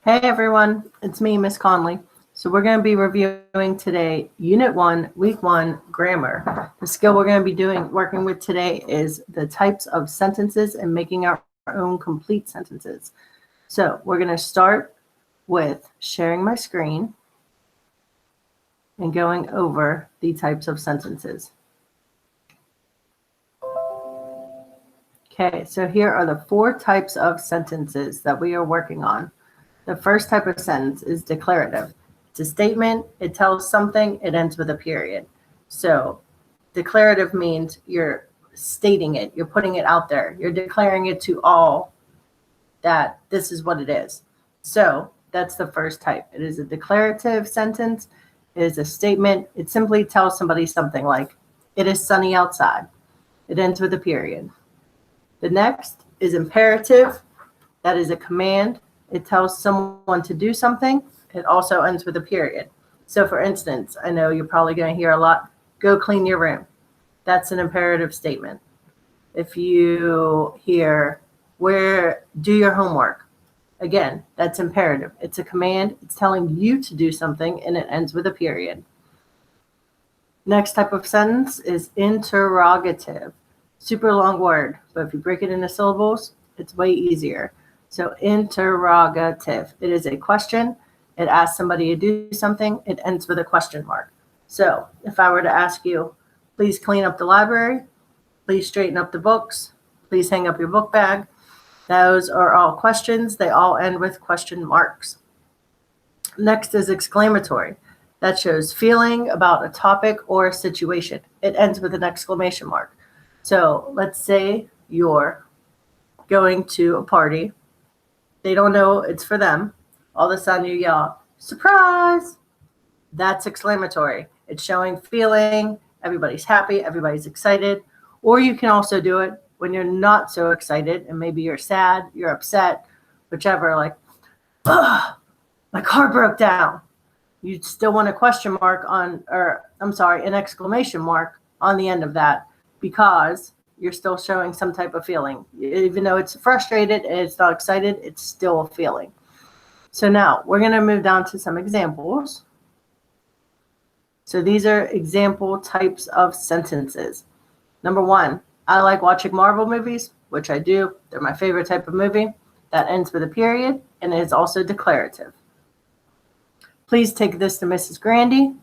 Hey everyone, it's me, Miss Conley. So we're going to be reviewing today Unit 1, Week 1, Grammar. The skill we're going to be working with today is the types of sentences and making our own complete sentences. So we're going to start with sharing my screen and going over the types of sentences. Okay, so here are the 4 types of sentences that we are working on. The first type of sentence is declarative. It's a statement, it tells something, it ends with a period. So declarative means you're stating it, you're putting it out there, you're declaring it to all that this is what it is. So that's the first type. It is a declarative sentence, it is a statement, it simply tells somebody something like, it is sunny outside. It ends with a period. The next is imperative. That is a command. It tells someone to do something. It also ends with a period. So for instance, I know you're probably going to hear a lot, go clean your room. That's an imperative statement. If you hear, do your homework. Again, that's imperative. It's a command. It's telling you to do something, and it ends with a period. Next type of sentence is interrogative. Super long word, but if you break it into syllables, it's way easier. So interrogative, it is a question. It asks somebody to do something. It ends with a question mark. So if I were to ask you, please clean up the library, please straighten up the books, please hang up your book bag, those are all questions. They all end with question marks. Next is exclamatory. That shows feeling about a topic or a situation. It ends with an exclamation mark. So let's say you're going to a party. They don't know it's for them. All of a sudden you yell, surprise! That's exclamatory. It's showing feeling. Everybody's happy. Everybody's excited. Or you can also do it when you're not so excited and maybe you're sad, you're upset, whichever, like, ugh, my car broke down. You still want a question mark an exclamation mark on the end of that, because you're still showing some type of feeling. Even though it's frustrated and it's not excited, it's still a feeling. So now we're going to move down to some examples. So these are example types of sentences. Number 1, I like watching Marvel movies, which I do. They're my favorite type of movie. That ends with a period, and it is also declarative. Please take this to Mrs. Grandy.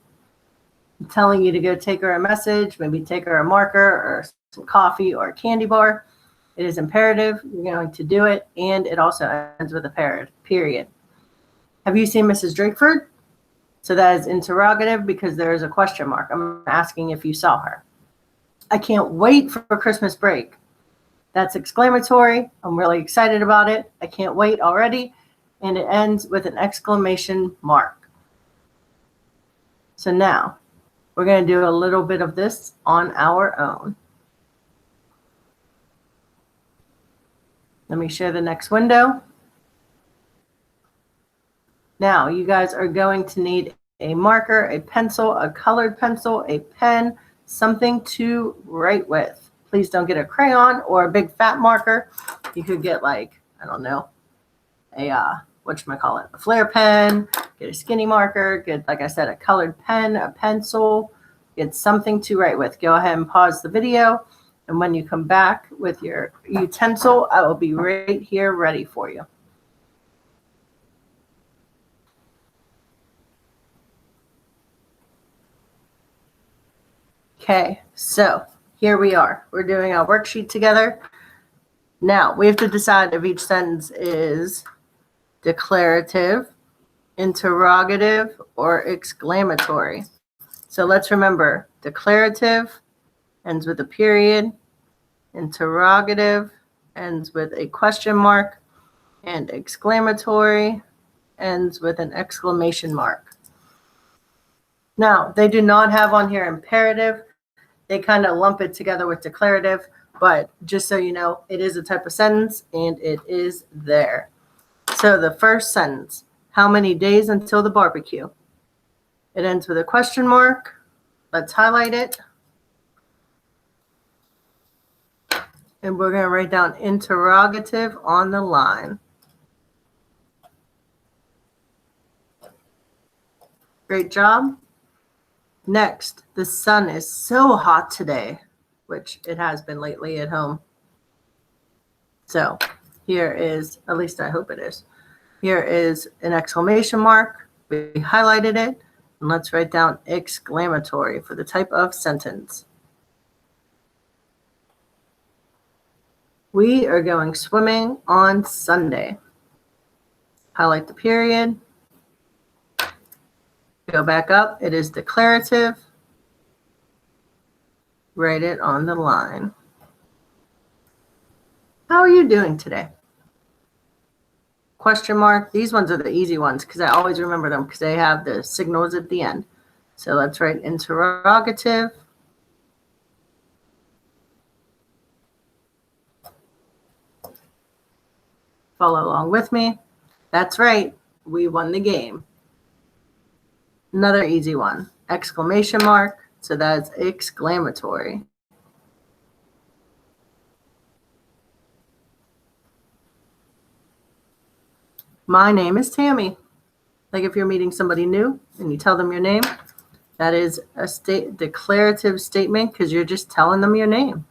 I'm telling you to go take her a message, maybe take her a marker or some coffee or a candy bar. It is imperative. You're going to do it, and it also ends with a period. Have you seen Mrs. Drakeford? So that is interrogative because there is a question mark. I'm asking if you saw her. I can't wait for Christmas break. That's exclamatory. I'm really excited about it. I can't wait already. And it ends with an exclamation mark. So now we're going to do a little bit of this on our own. Let me share the next window. Now you guys are going to need a marker, a pencil, a colored pencil, a pen, something to write with. Please don't get a crayon or a big fat marker. You could get, like, I don't know, a flare pen, get a skinny marker, get, like I said, a colored pen, a pencil, get something to write with. Go ahead and pause the video, and when you come back with your utensil, I will be right here ready for you. Okay, so here we are. We're doing our worksheet together. Now, we have to decide if each sentence is declarative, interrogative, or exclamatory. So let's remember, declarative ends with a period, interrogative ends with a question mark, and exclamatory ends with an exclamation mark. Now, they do not have on here imperative. They kind of lump it together with declarative, but just so you know, it is a type of sentence and it is there. So the first sentence, how many days until the barbecue? It ends with a question mark. Let's highlight it. And we're going to write down interrogative on the line. Great job. Next, the sun is so hot today, which it has been lately at home. So here is, at least I hope it is. Here is an exclamation mark. We highlighted it. And let's write down exclamatory for the type of sentence. We are going swimming on Sunday. Highlight the period. Go back up. It is declarative. Write it on the line. How are you doing today? Question mark. These ones are the easy ones because I always remember them because they have the signals at the end. So let's write interrogative. Follow along with me. That's right. We won the game. Another easy one. Exclamation mark. So that's exclamatory. My name is Tammy. Like if you're meeting somebody new and you tell them your name, that is a declarative statement because you're just telling them your name.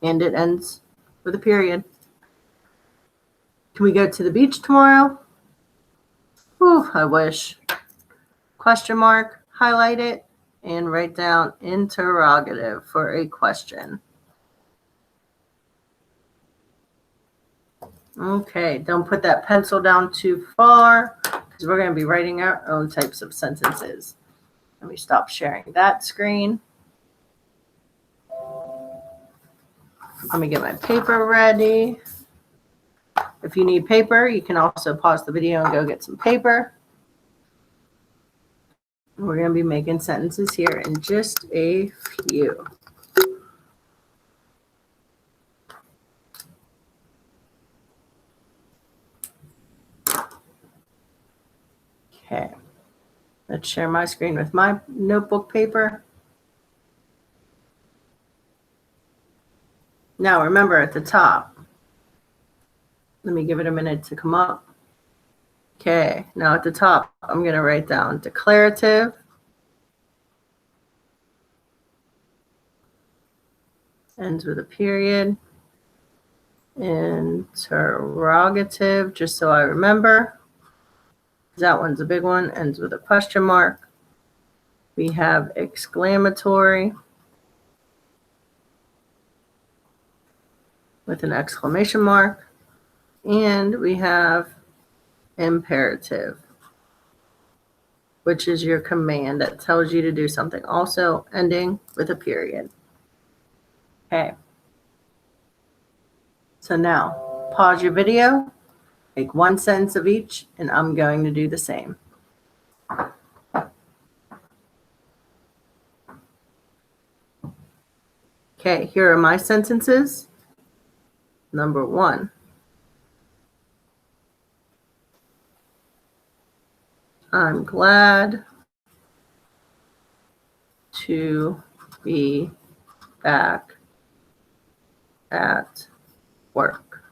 And it ends with a period. Can we go to the beach tomorrow? Whew, I wish. Question mark, highlight it, and write down interrogative for a question. Okay, don't put that pencil down too far because we're going to be writing our own types of sentences. Let me stop sharing that screen. Let me get my paper ready. If you need paper, you can also pause the video and go get some paper. We're going to be making sentences here in just a few. Okay, let's share my screen with my notebook paper. Now remember at the top, let me give it a minute to come up. Okay, now at the top, I'm going to write down declarative. Ends with a period. Interrogative, just so I remember. That one's a big one, ends with a question mark. We have exclamatory with an exclamation mark. And we have imperative, which is your command that tells you to do something, also ending with a period. Okay. So now pause your video, make one sentence of each, and I'm going to do the same. Okay, here are my sentences. Number 1. I'm glad to be back at work.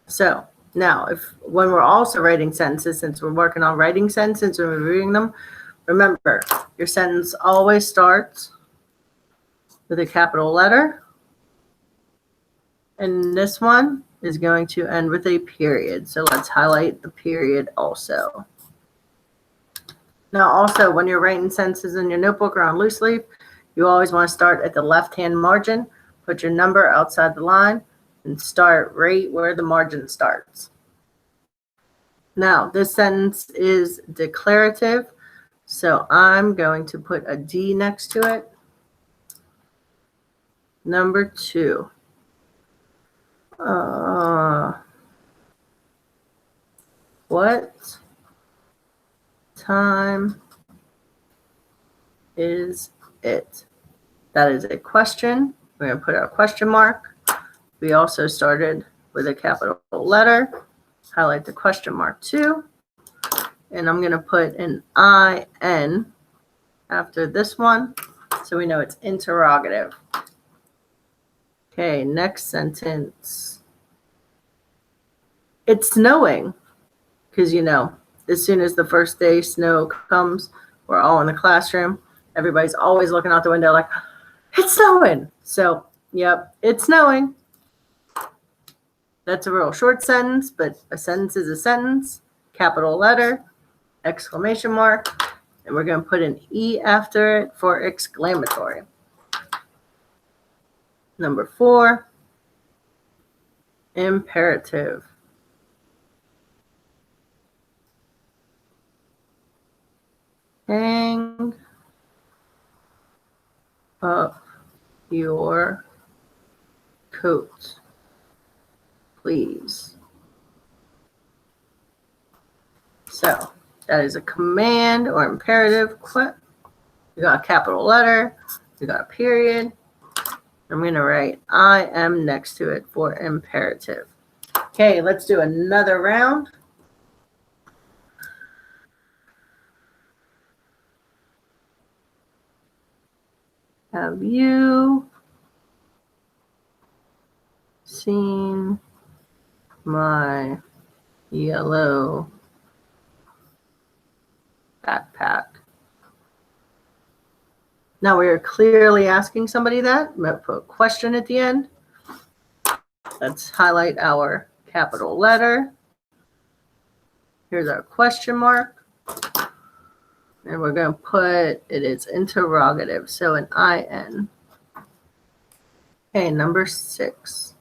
So now, when we're also writing sentences, since we're working on writing sentences and reviewing them, remember your sentence always starts with a capital letter, and this one is going to end with a period. So let's highlight the period also. Now also, when you're writing sentences in your notebook or on loose leaf, you always want to start at the left-hand margin, put your number outside the line, and start right where the margin starts. Now, this sentence is declarative, so I'm going to put a D next to it. Number 2. What time is it? That is a question. We're going to put our question mark. We also started with a capital letter. Highlight the question mark too. And I'm going to put an IN after this one so we know it's interrogative. Okay, next sentence. It's snowing because, as soon as the first day snow comes, we're all in the classroom. Everybody's always looking out the window like, it's snowing. So, yep, it's snowing. That's a real short sentence, but a sentence is a sentence. Capital letter, exclamation mark, and we're going to put an E after it for exclamatory. Number 4, imperative. Hang up your coat, please. So that is a command or imperative. We got a capital letter. We got a period. I'm going to write I am next to it for imperative. Okay, let's do another round. Have you seen my yellow backpack? Now we are clearly asking somebody that. I'm going to put a question at the end. Let's highlight our capital letter. Here's our question mark. And we're going to put it is interrogative, so an IN. Okay, number 6.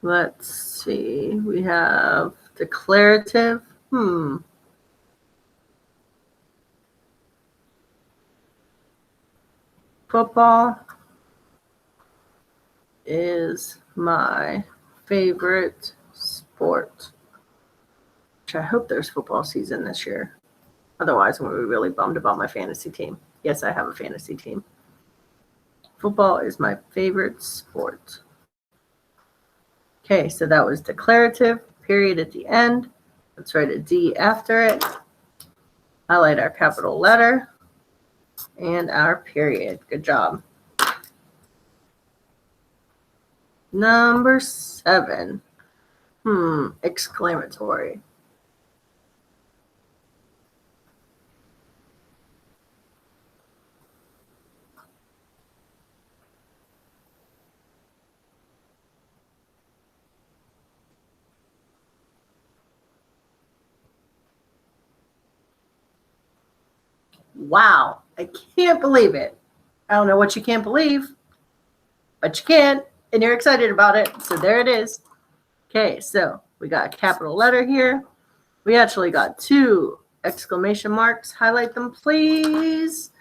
Let's see. We have declarative. Football is my favorite sport. Which I hope there's football season this year. Otherwise, I'm going to be really bummed about my fantasy team. Yes, I have a fantasy team. Football is my favorite sport. Okay, so that was declarative, period at the end. Let's write a D after it. Highlight our capital letter and our period. Good job. Number 7. Exclamatory. Wow, I can't believe it. I don't know what you can't believe, but you can, and you're excited about it. So there it is. Okay, so we got a capital letter here. We actually got 2 exclamation marks. Highlight them, please.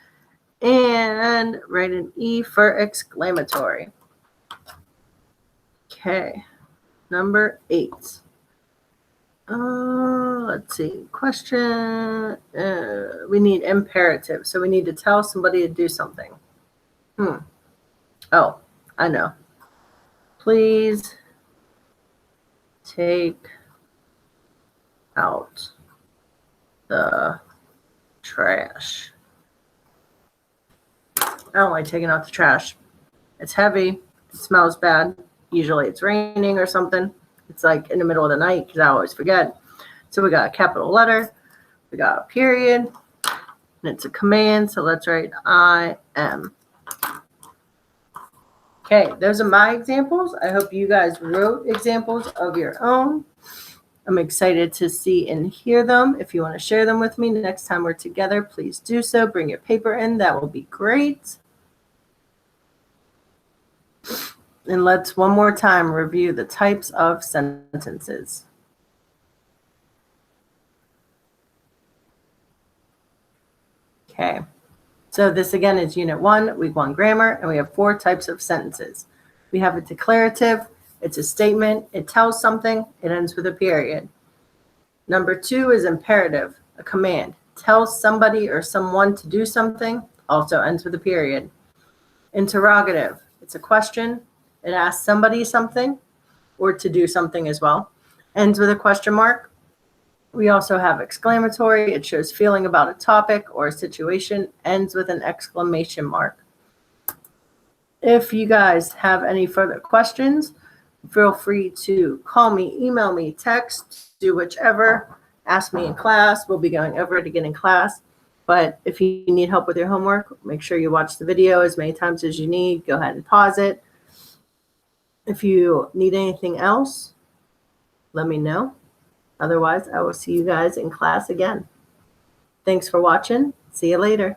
And write an E for exclamatory. Okay, number 8. Let's see. Question. We need imperative. So we need to tell somebody to do something. Oh, I know. Please take out the trash. I don't like taking out the trash. It's heavy. It smells bad. Usually it's raining or something. It's like in the middle of the night because I always forget. So we got a capital letter. We got a period. And it's a command. So let's write I am. Okay, those are my examples. I hope you guys wrote examples of your own. I'm excited to see and hear them. If you want to share them with me next time we're together, please do so. Bring your paper in. That will be great. And let's one more time review the types of sentences. Okay, so this again is Unit 1, Week 1 grammar, and we have 4 types of sentences. We have a declarative. It's a statement. It tells something. It ends with a period. Number 2 is imperative, a command. Tells somebody or someone to do something. Also ends with a period. Interrogative. It's a question. It asks somebody something or to do something as well. Ends with a question mark. We also have exclamatory. It shows feeling about a topic or a situation. Ends with an exclamation mark. If you guys have any further questions, feel free to call me, email me, text, do whichever. Ask me in class. We'll be going over it again in class. But if you need help with your homework, make sure you watch the video as many times as you need. Go ahead and pause it. If you need anything else, let me know. Otherwise, I will see you guys in class again. Thanks for watching. See you later.